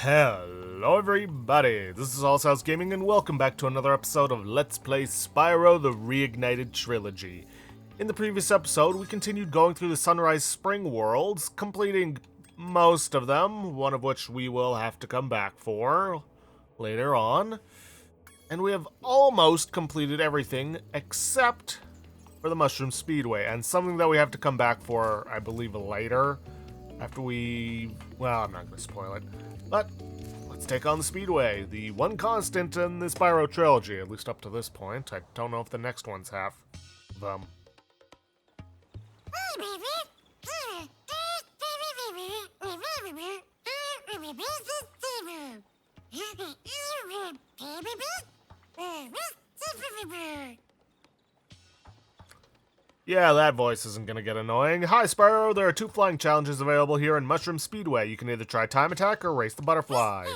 Hello everybody, this is All Souls Gaming and welcome back to another episode of Let's Play Spyro the Reignited Trilogy. In the previous episode, we continued going through the Sunrise Spring worlds, completing most of them, one of which we will have to come back for later on. And we have almost completed everything except for the Mushroom Speedway, and something that we have to come back for, I believe, later. After we... well, I'm not going to spoil it. But let's take on the Speedway, the one constant in the Spyro Trilogy, at least up to this point. I don't know if the next ones have them. Yeah, that voice isn't gonna get annoying. Hi, Spyro. There are two flying challenges available here in Mushroom Speedway. You can either try Time Attack or Race the Butterflies.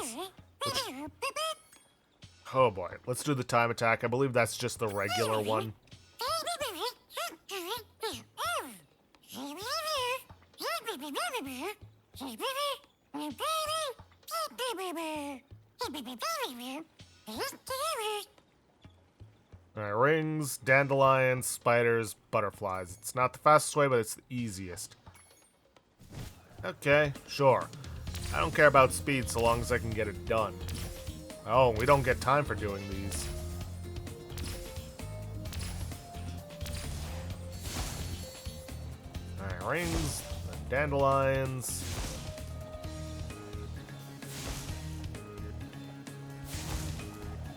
Oh boy, let's do the Time Attack. I believe that's just the regular one. Alright, rings, dandelions, spiders, butterflies. It's not the fastest way, but it's the easiest. Okay, sure. I don't care about speed so long as I can get it done. Oh, we don't get time for doing these. Alright, rings, dandelions.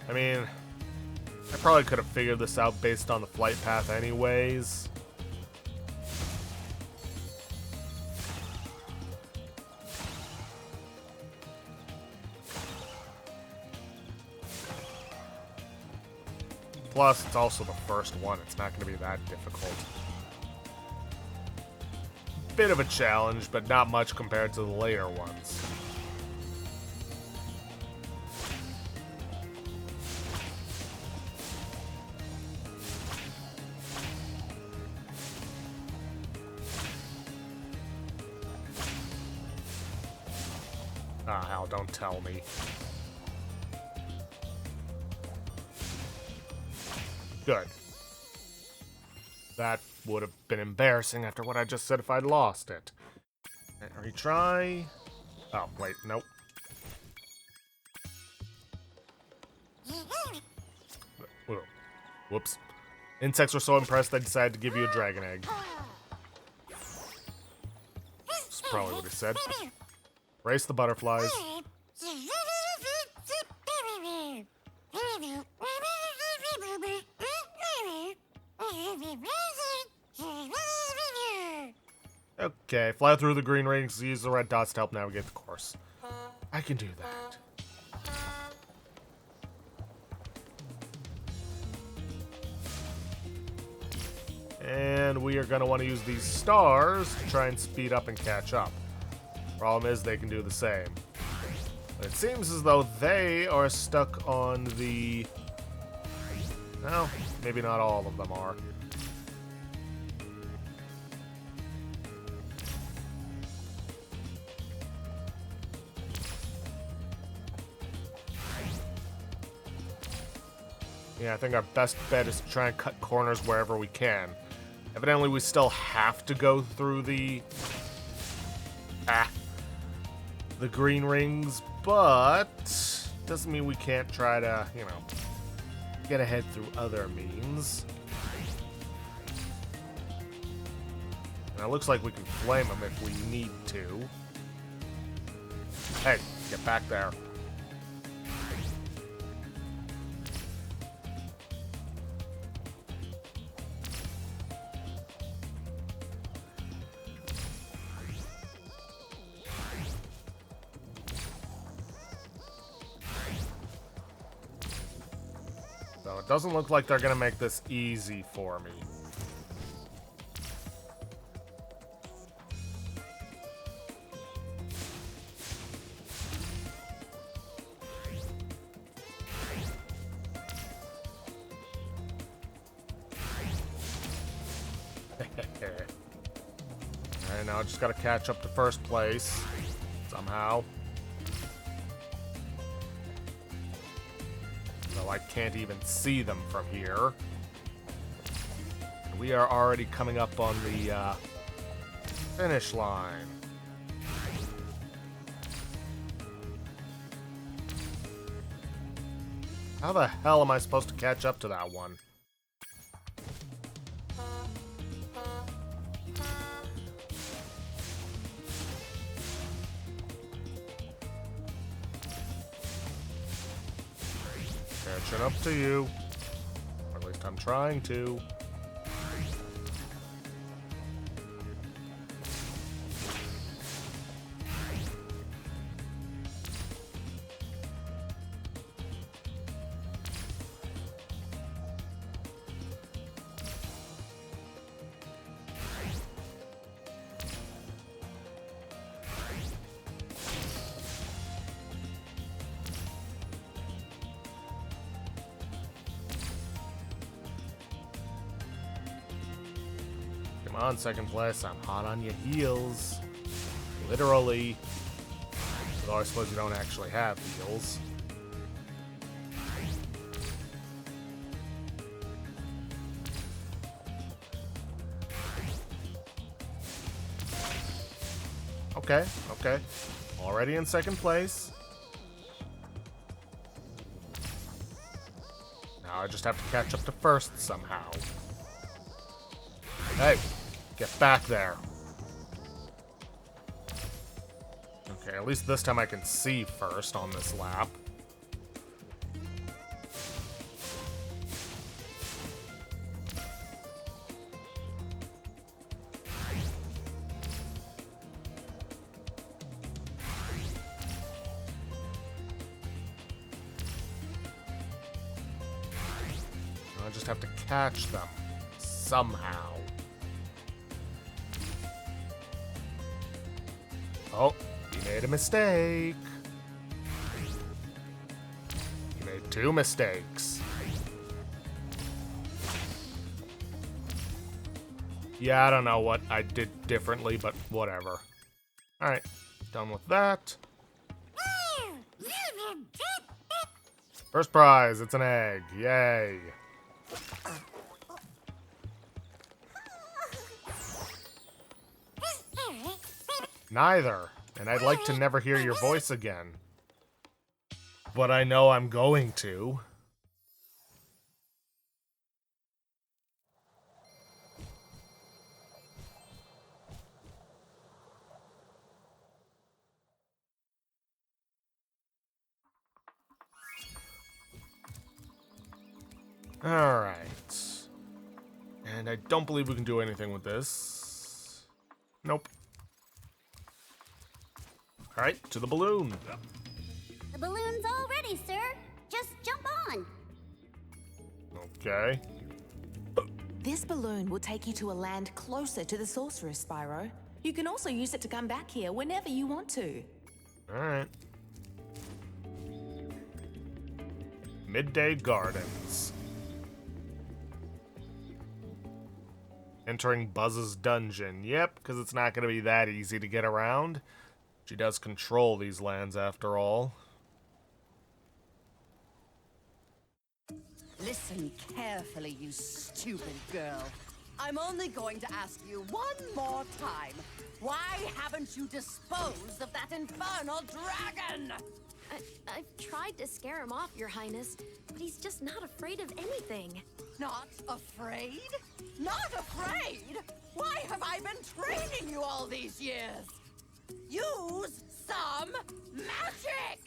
I mean... I probably could have figured this out based on the flight path anyways. Plus, it's also the first one. It's not going to be that difficult. Bit of a challenge, but not much compared to the later ones. Ah, hell, don't tell me. Good. That would have been embarrassing after what I just said if I'd lost it. Retry. Oh, wait, nope. Whoops. Insects were so impressed they decided to give you a dragon egg. That's probably what he said. Race the butterflies. Okay, fly through the green rings, use the red dots to help navigate the course. I can do that. And we are going to want to use these stars to try and speed up and catch up. Problem is, they can do the same. But it seems as though they are stuck on the... well, maybe not all of them are. Yeah, I think our best bet is to try and cut corners wherever we can. Evidently, we still have to go through the green rings, but doesn't mean we can't try to, you know, get ahead through other means. And it looks like we can flame them if we need to. Hey, get back there. So it doesn't look like they're gonna make this easy for me. Alright, now I just gotta catch up to first place. Somehow. I can't even see them from here. We are already coming up on the finish line. How the hell am I supposed to catch up to that one? Catching up to you. Or at least I'm trying to. Come on, second place. I'm hot on your heels. Literally. Although I suppose you don't actually have heels. Okay, okay. Already in second place. Now I just have to catch up to first somehow. Hey, get back there. Okay, at least this time I can see first on this lap. I just have to catch them somehow. Oh, you made a mistake. You made two mistakes. Yeah, I don't know what I did differently, but whatever. Alright, done with that. First prize, it's an egg. Yay. Neither, and I'd like to never hear your voice again. But I know I'm going to. Alright. And I don't believe we can do anything with this. Nope. Alright, to the balloon. The balloon's all ready, sir. Just jump on. Okay. This balloon will take you to a land closer to the sorceress, Spyro. You can also use it to come back here whenever you want to. Alright. Midday Gardens. Entering Buzz's dungeon. Yep, because it's not going to be that easy to get around. She does control these lands after all. Listen carefully, you stupid girl. I'm only going to ask you one more time. Why haven't you disposed of that infernal dragon? I've tried to scare him off, Your Highness, but he's just not afraid of anything. Not afraid? Not afraid? Why have I been training you all these years? Use some magic!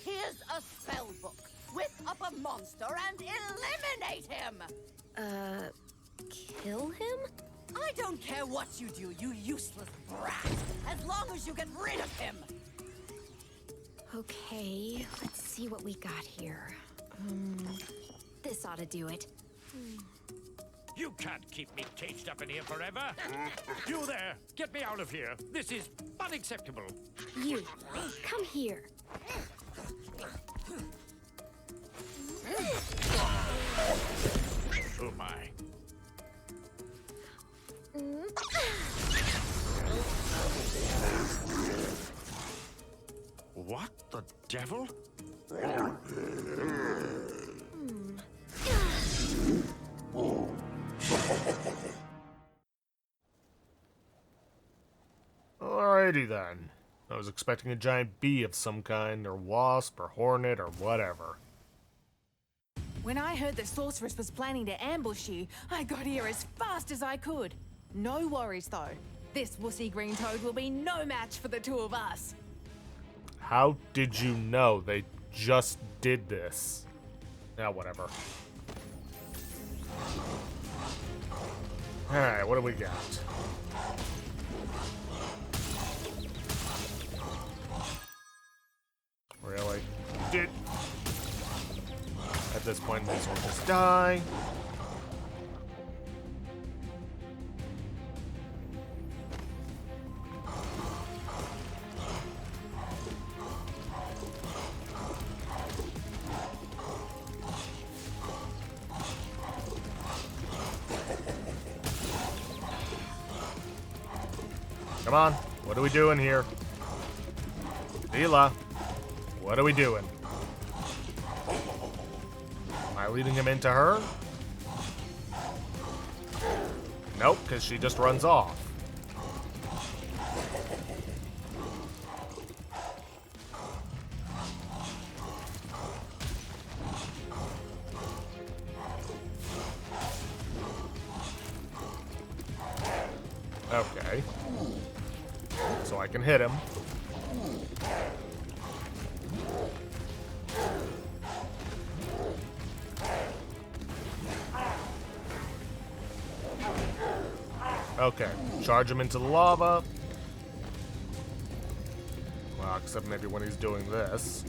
Here's a spell book. Whip up a monster and eliminate him! Kill him? I don't care what you do, you useless brat, as long as you get rid of him! Okay, let's see what we got here. This ought to do it. You can't keep me caged up in here forever. You there, get me out of here. This is unacceptable. You, come here. Oh my. What the devil? Alrighty then. I was expecting a giant bee of some kind, or wasp, or hornet, or whatever. When I heard the sorceress was planning to ambush you, I got here as fast as I could. No worries though. This wussy green toad will be no match for the two of us. How did you know they just did this? Yeah, whatever. Alright, what do we got? Really? Did... At this point, may as well just die. Come on, what are we doing here? Leela, what are we doing? Am I leading him into her? Nope, because she just runs off. Okay. So I can hit him. Okay, charge him into the lava. Well, except maybe when he's doing this.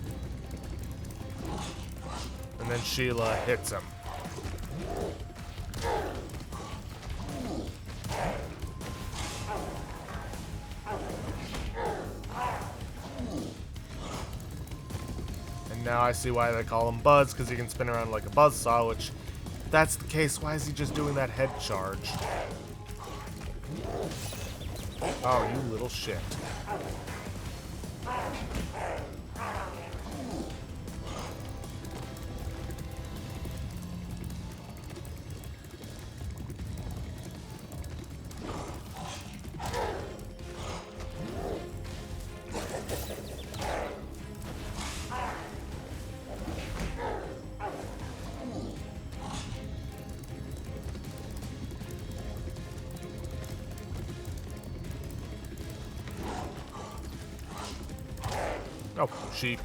And then Sheila hits him. And now I see why they call him Buzz, because he can spin around like a buzzsaw, which, if that's the case, why is he just doing that head charge? Oh, you little shit. Oh, sheep.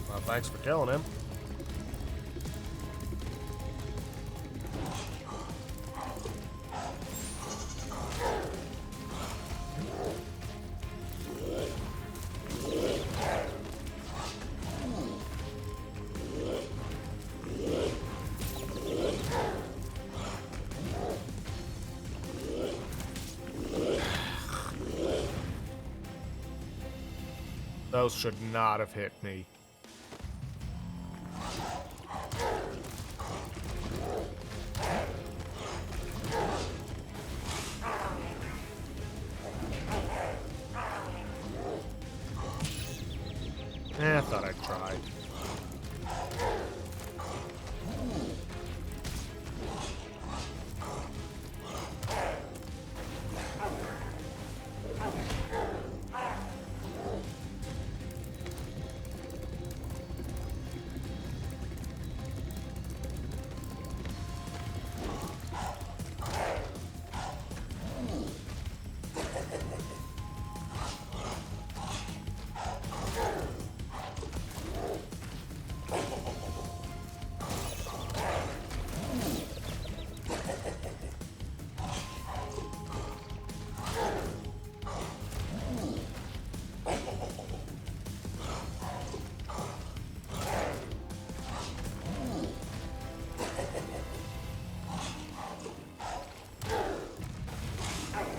Well, thanks for killing him. Those should not have hit me. I thought I'd try.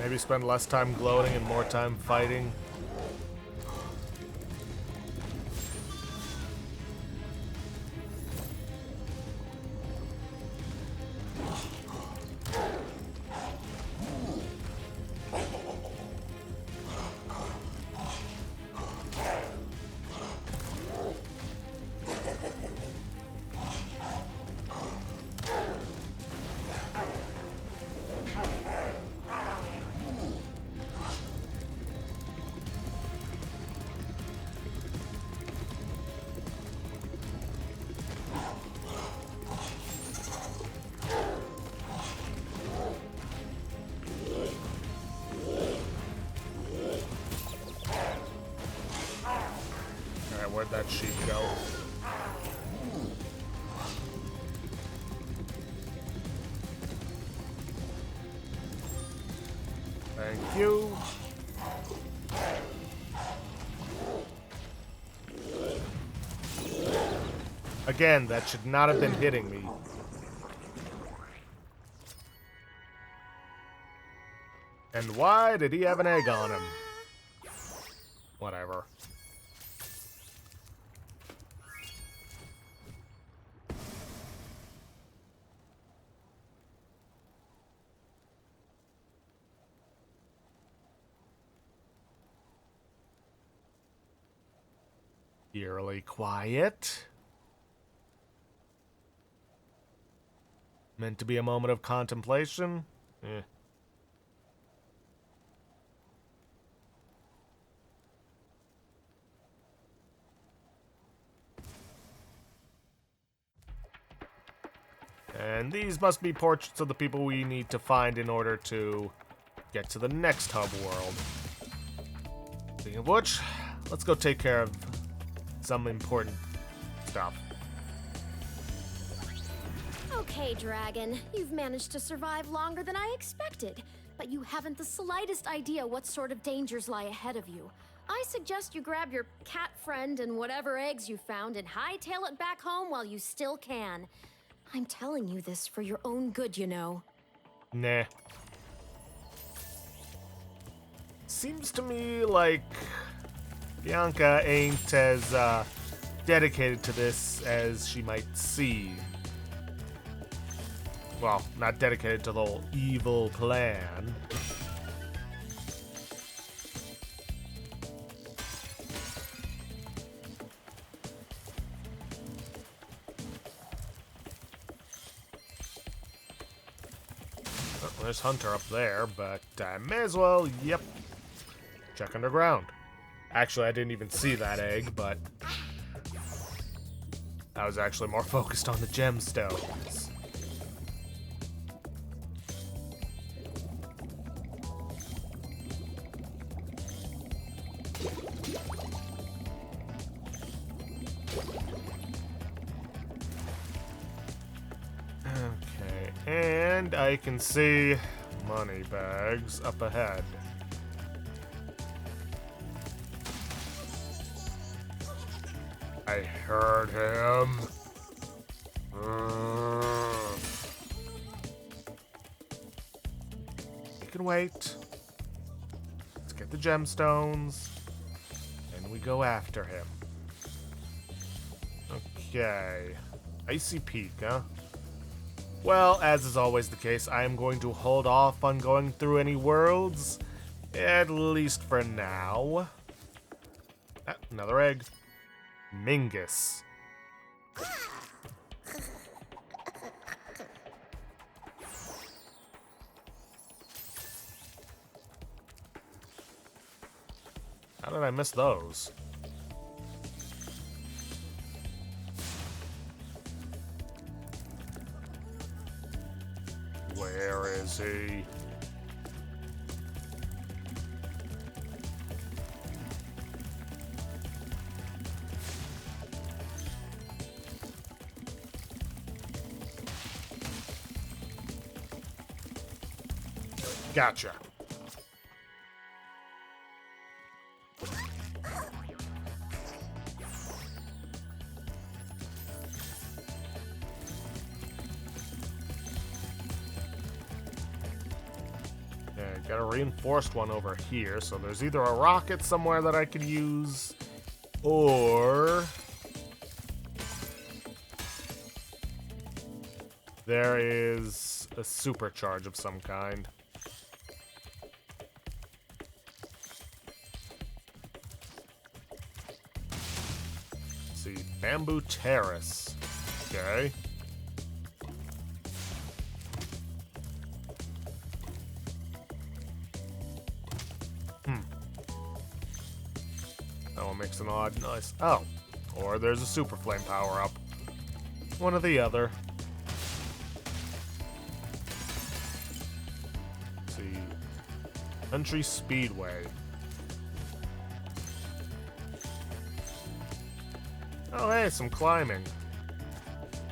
Maybe spend less time gloating and more time fighting. Where'd that sheep go? Thank you. Again, that should not have been hitting me. And why did he have an egg on him? Whatever. Eerily quiet. Meant to be a moment of contemplation? Eh. And these must be portraits of the people we need to find in order to get to the next hub world. Speaking of which, let's go take care of some important stuff. Okay, Dragon. You've managed to survive longer than I expected, but you haven't the slightest idea what sort of dangers lie ahead of you. I suggest you grab your cat friend and whatever eggs you found and hightail it back home while you still can. I'm telling you this for your own good, you know. Nah. Seems to me like Bianca ain't as dedicated to this as she might seem. Well, not dedicated to the whole evil plan. Oh, there's Hunter up there, but I may as well, yep, check underground. Actually, I didn't even see that egg, but I was actually more focused on the gemstones. Okay, and I can see money bags up ahead. I heard him. You can wait. Let's get the gemstones, and we go after him. Okay. Icy Peak, huh? Well, as is always the case, I am going to hold off on going through any worlds, at least for now. Ah, another egg. Mingus. How did I miss those? Where is he? Gotcha. Okay, got a reinforced one over here, so there's either a rocket somewhere that I could use, or there is a supercharge of some kind. Bamboo Terrace. Okay. That one makes an odd noise. Oh. Or there's a super flame power up. One or the other. Let's see. Country Speedway. Oh, hey, some climbing.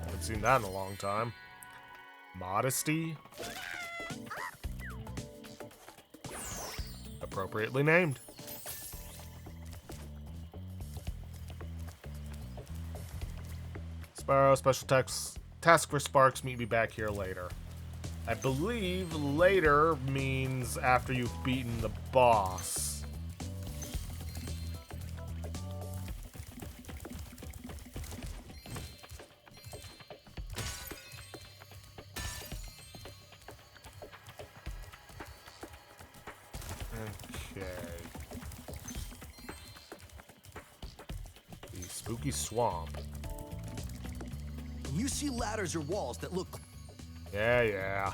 Haven't seen that in a long time. Modesty. Appropriately named. Spyro, special task for Sparks, meet me back here later. I believe later means after you've beaten the boss. Okay. The spooky swamp. You see ladders or walls that look... Yeah.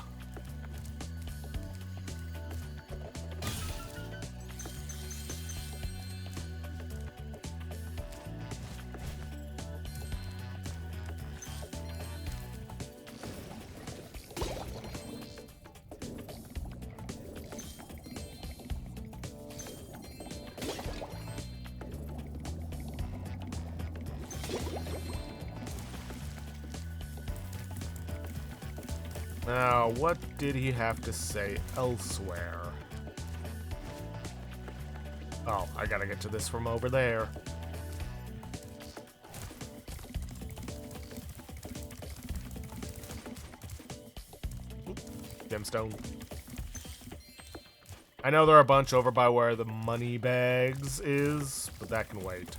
Now, what did he have to say elsewhere? Oh, I gotta get to this from over there. Gemstone. I know there are a bunch over by where the money bags is, but that can wait.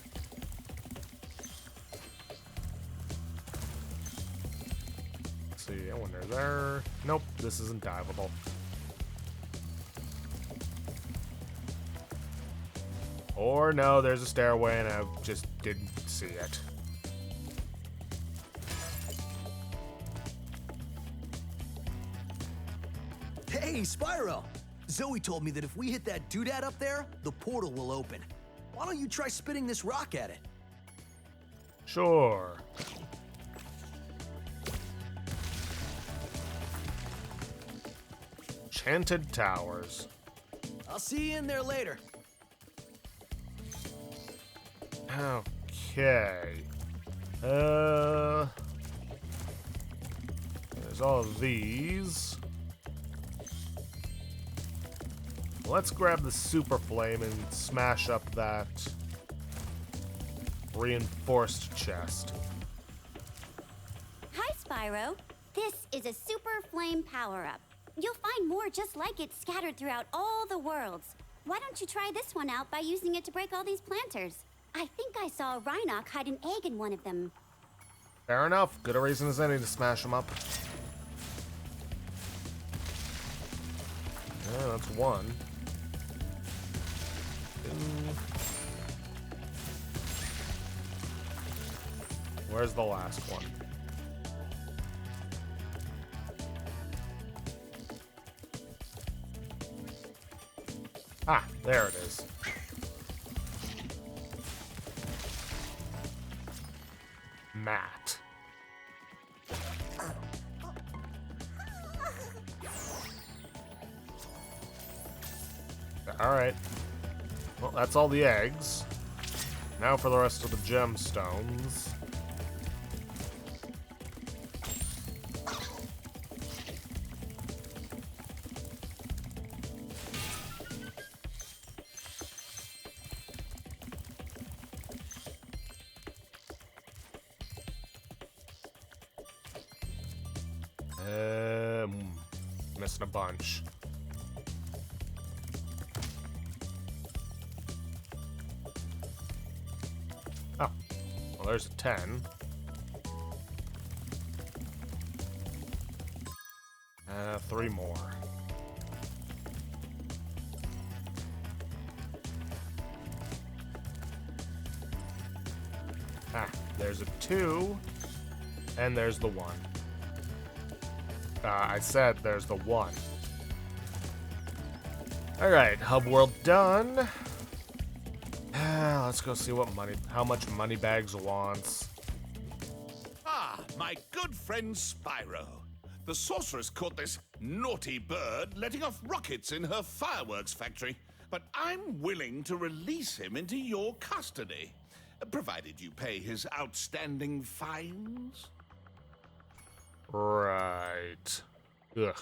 Let's see, I wonder there. Nope, this isn't diveable. Or no, there's a stairway and I just didn't see it. Hey, Spyro! Zoe told me that if we hit that doodad up there, the portal will open. Why don't you try spitting this rock at it? Sure. Enchanted Towers. I'll see you in there later. Okay. There's all of these. Let's grab the Super Flame and smash up that reinforced chest. Hi, Spyro. This is a Super Flame power-up. You'll find more just like it scattered throughout all the worlds. Why don't you try this one out by using it to break all these planters? I think I saw a Rhinoc hide an egg in one of them. Fair enough. Good a reason as any to smash them up. Yeah, that's one. Two. Where's the last one? Ah, there it is. Matt. Alright. Well, that's all the eggs. Now for the rest of the gemstones. Missing a bunch. Oh, well, there's a 10. Three more. Ah, there's a 2, and there's the 1. I said there's the 1. Alright, hub world done. Let's go see how much Moneybags wants. Ah, my good friend Spyro. The sorceress caught this naughty Byrd letting off rockets in her fireworks factory, but I'm willing to release him into your custody. provided you pay his outstanding fines. Right. Ugh.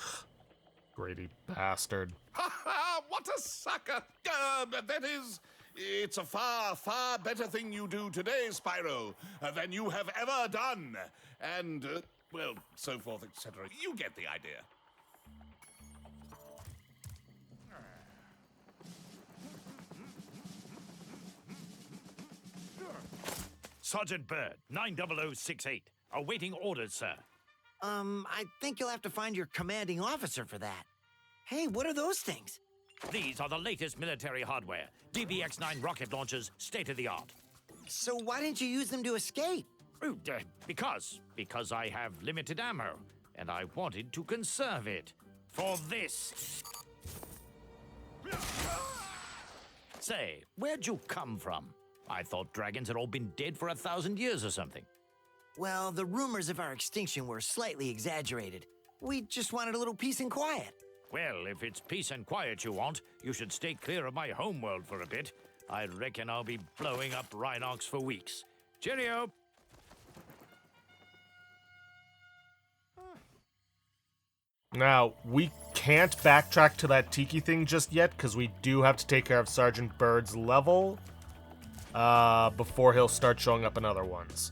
Greedy bastard. Ha ha! What a sucker! That is, it's a far, far better thing you do today, Spyro, than you have ever done. And, well, so forth, etc. You get the idea. Sergeant Byrd, 90068. Awaiting orders, sir. I think you'll have to find your commanding officer for that. Hey, what are those things? These are the latest military hardware. DBX-9 rocket launchers, state-of-the-art. So why didn't you use them to escape? Oh, because I have limited ammo, and I wanted to conserve it for this. Say, where'd you come from? I thought dragons had all been dead for 1,000 years or something. Well, the rumors of our extinction were slightly exaggerated. We just wanted a little peace and quiet. Well, if it's peace and quiet you want, you should stay clear of my homeworld for a bit. I reckon I'll be blowing up Rhinox for weeks. Cheerio! Now, we can't backtrack to that Tiki thing just yet, because we do have to take care of Sergeant Byrd's level before he'll start showing up in other ones.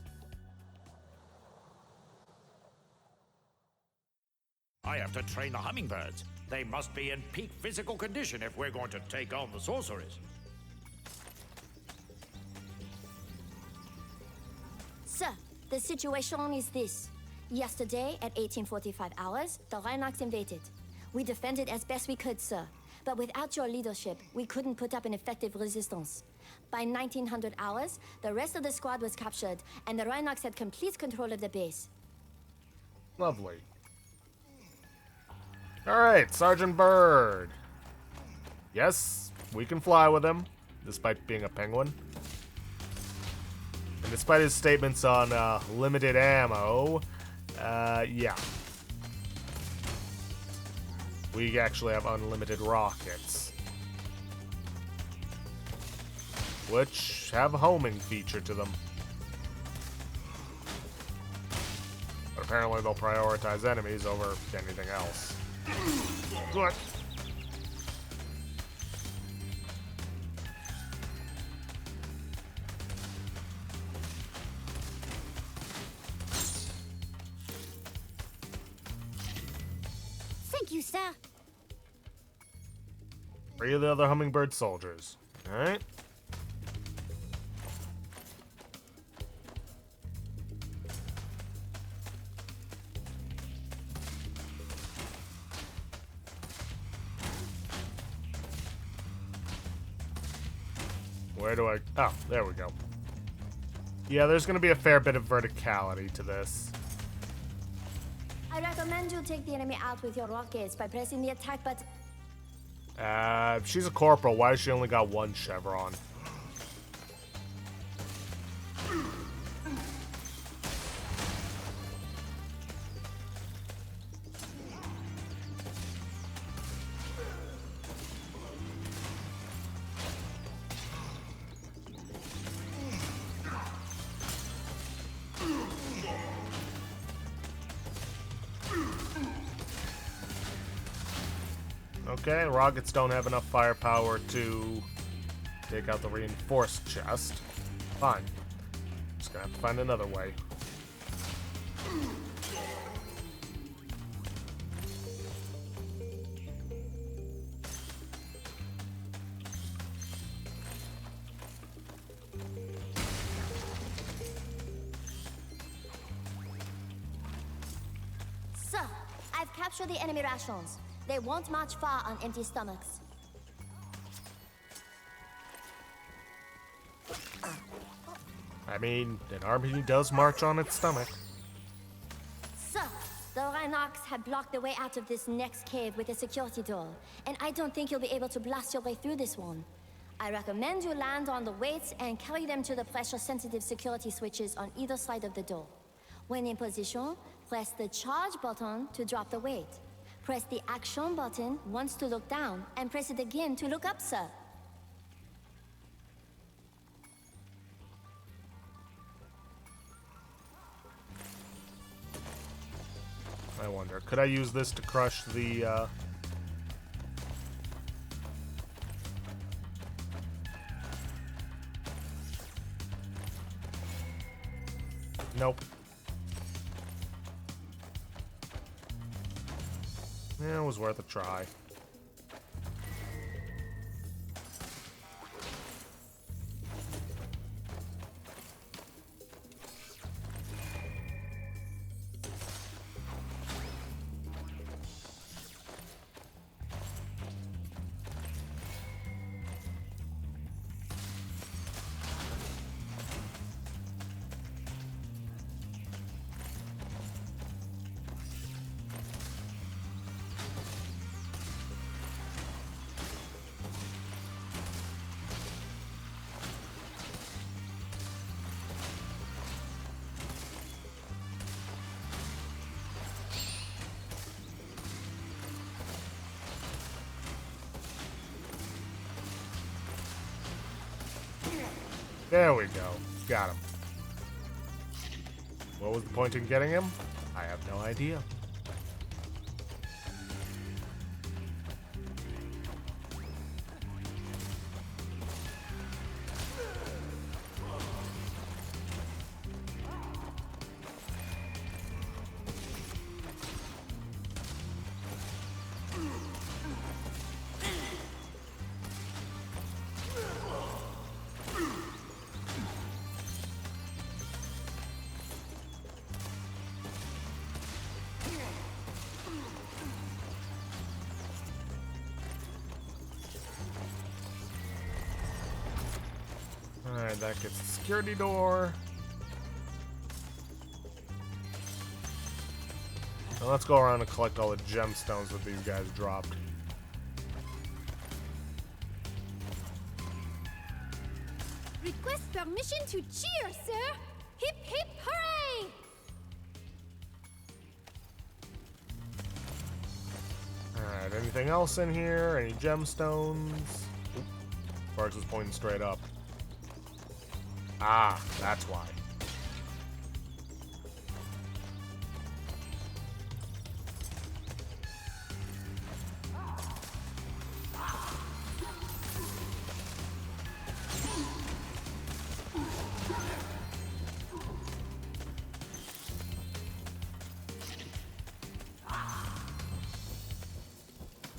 I have to train the hummingbirds. They must be in peak physical condition if we're going to take on the sorceress. Sir, the situation is this. Yesterday, at 1845 hours, the Rhinox invaded. We defended as best we could, sir. But without your leadership, we couldn't put up an effective resistance. By 1900 hours, the rest of the squad was captured, and the Rhinox had complete control of the base. Lovely. Alright, Sergeant Byrd. Yes, we can fly with him, despite being a penguin. And despite his statements on limited ammo, yeah. We actually have unlimited rockets. Which have a homing feature to them. But apparently they'll prioritize enemies over anything else. What? Thank you, sir. Free the other hummingbird soldiers. Alright. Where do I... Oh, there we go. Yeah, there's going to be a fair bit of verticality to this. I recommend you take the enemy out with your rockets by pressing the attack button. She's a corporal. Why has she only got one chevron? Okay, rockets don't have enough firepower to take out the reinforced chest. Fine. Just gonna have to find another way. Sir, I've captured the enemy rations. They won't march far on empty stomachs. I mean, an army does march on its stomach. Sir, the Rhinox had blocked the way out of this next cave with a security door, and I don't think you'll be able to blast your way through this one. I recommend you land on the weights and carry them to the pressure-sensitive security switches on either side of the door. When in position, press the charge button to drop the weight. Press the action button once to look down, and press it again to look up, sir. I wonder, could I use this to crush the, Nope. Yeah, it was worth a try. There we go. Got him. What was the point in getting him? I have no idea. Alright, that gets the security door. Now let's go around and collect all the gemstones that these guys dropped. Request permission to cheer, sir! Hip hip hooray! Alright, anything else in here? Any gemstones? Oop. Sparks was pointing straight up. Ah, that's why.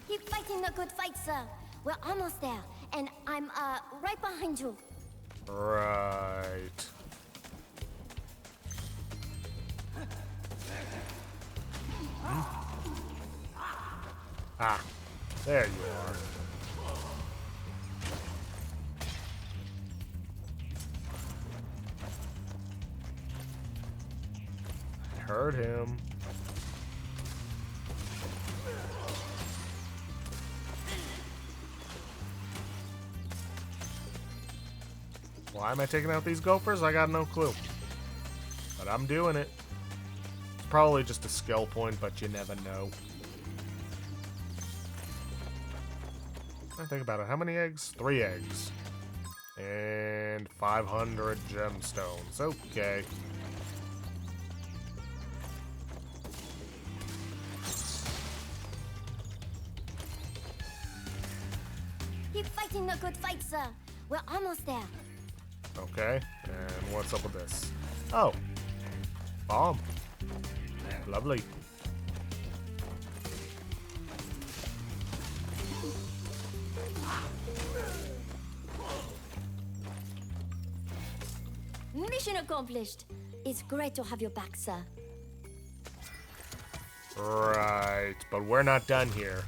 Keep fighting the good fight, sir. We're almost there, and I'm, right behind you. Right. Ah, there you are. I heard him. Why am I taking out these gophers? I got no clue. But I'm doing it. It's probably just a skill point, but you never know. I think about it. How many eggs? 3 eggs. And 500 gemstones. Okay. Keep fighting the good fight, sir. We're almost there. Okay. And what's up with this? Oh. Bomb. Lovely. Mission accomplished. It's great to have you back, sir. Right. But we're not done here.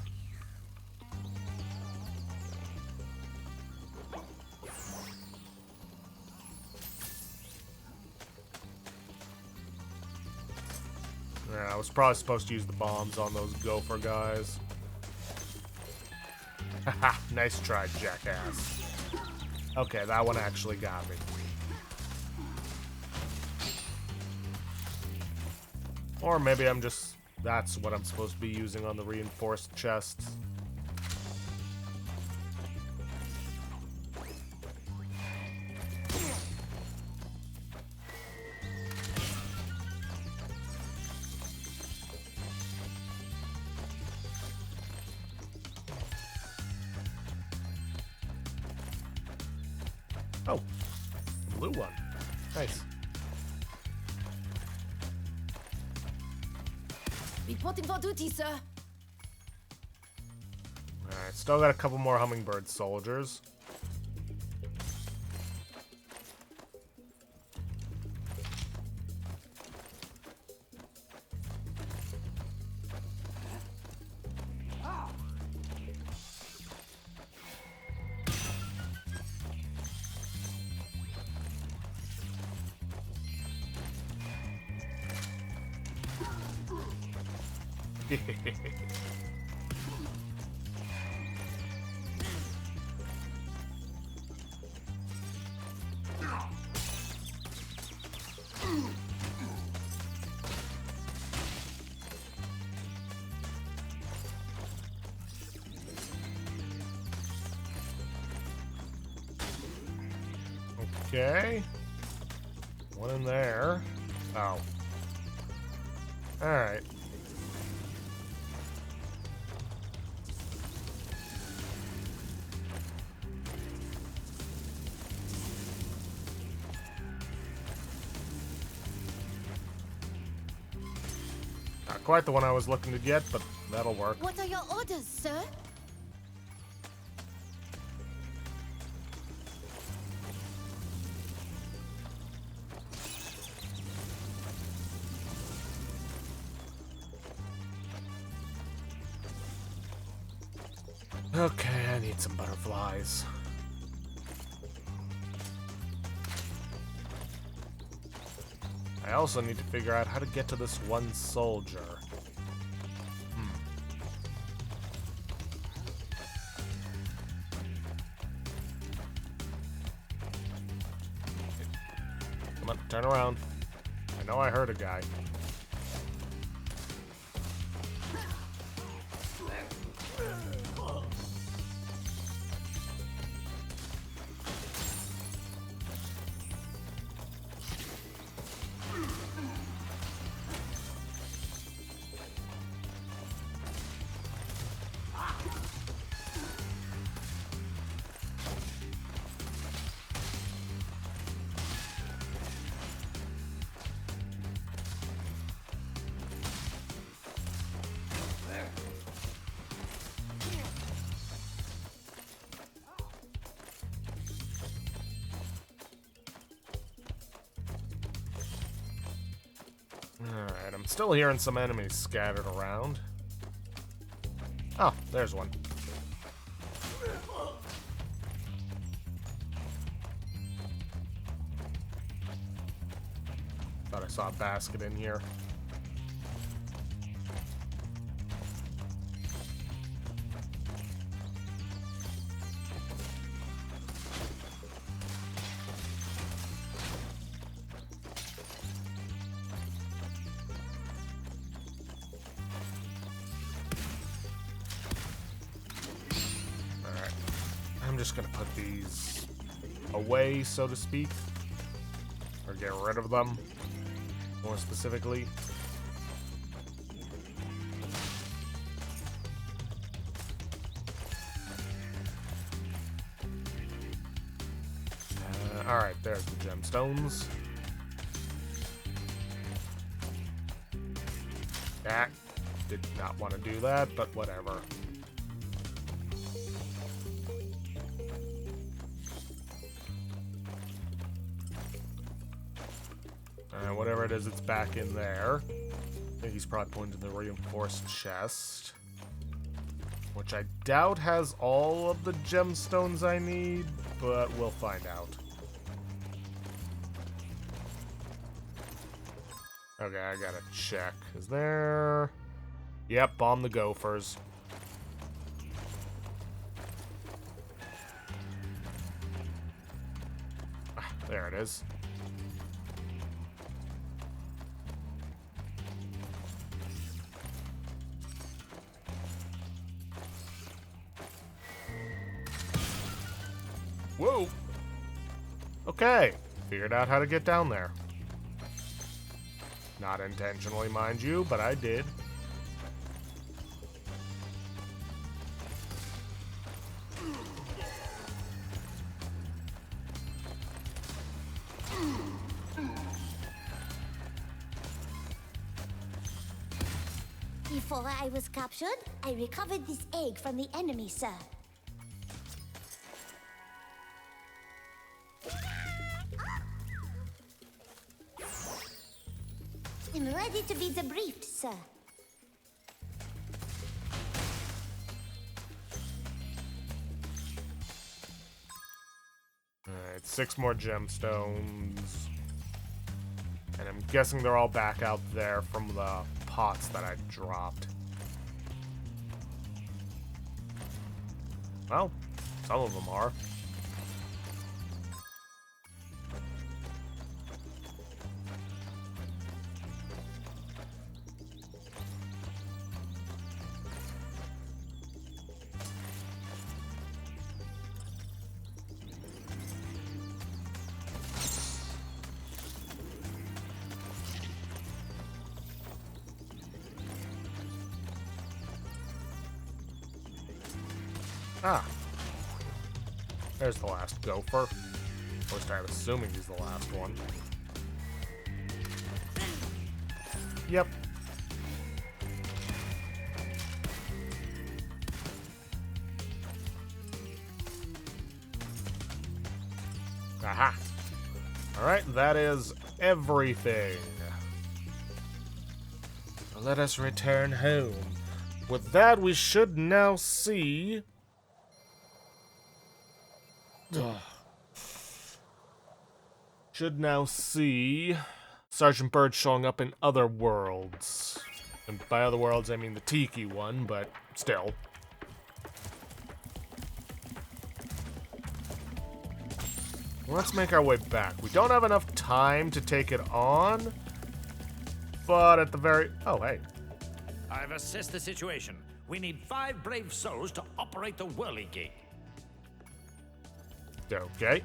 Yeah, I was probably supposed to use the bombs on those gopher guys. Haha, nice try, jackass. Okay, that one actually got me. Or maybe I'm just... that's what I'm supposed to be using on the reinforced chests. Oh, blue one. Nice. Reporting for duty, sir. Alright, still got a couple more hummingbird soldiers. Okay. One in there. Oh. Alright. Not quite the one I was looking to get, but that'll work. What are your orders, sir? Okay, I need some butterflies. I also need to figure out how to get to this one soldier. Come on, turn around. I know I heard a guy. Alright, I'm still hearing some enemies scattered around. Oh, there's one. Thought I saw a basket in here. I'm just gonna put these away, so to speak, or get rid of them, more specifically. Alright, there's the gemstones. Ah, did not want to do that, but whatever. Whatever it is, it's back in there. I think he's probably pointing to the reinforced chest, which I doubt has all of the gemstones I need, but we'll find out. Okay, I gotta check. Is there... Yep, bomb the gophers. Ah, there it is. Whoa! Okay, figured out how to get down there. Not intentionally, mind you, but I did. Before I was captured, I recovered this egg from the enemy, sir. I'm ready to be debriefed, sir. Alright, 6 more gemstones. And I'm guessing they're all back out there from the pots that I dropped. Well, some of them are. Ah. There's the last gopher. At least I'm assuming he's the last one. Yep. Aha. Alright, that is everything. Let us return home. With that, we should now see... should now see Sergeant Byrd showing up in other worlds. And by other worlds, I mean the Tiki one, but still. Let's make our way back. We don't have enough time to take it on, but at the very... Oh, hey. I've assessed the situation. We need 5 brave souls to operate the whirligig. Okay,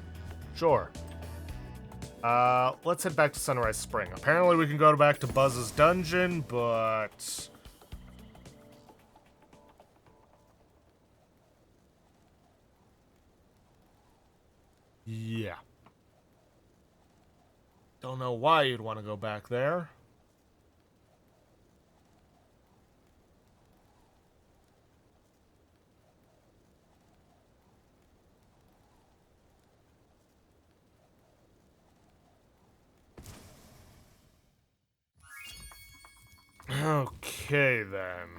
sure. Let's head back to Sunrise Spring. Apparently we can go back to Buzz's dungeon, but... yeah. Don't know why you'd want to go back there. Okay, then.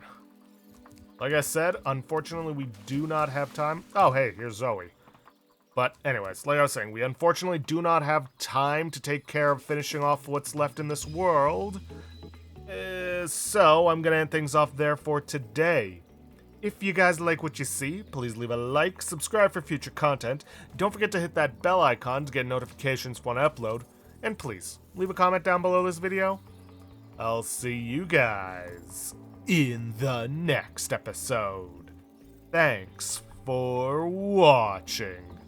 Like I said, unfortunately, we do not have time. Oh, hey, here's Zoe. But anyways, like I was saying, we unfortunately do not have time to take care of finishing off what's left in this world. So I'm going to end things off there for today. If you guys like what you see, please leave a like, subscribe for future content. Don't forget to hit that bell icon to get notifications when I upload. And please, leave a comment down below this video. I'll see you guys in the next episode. Thanks for watching.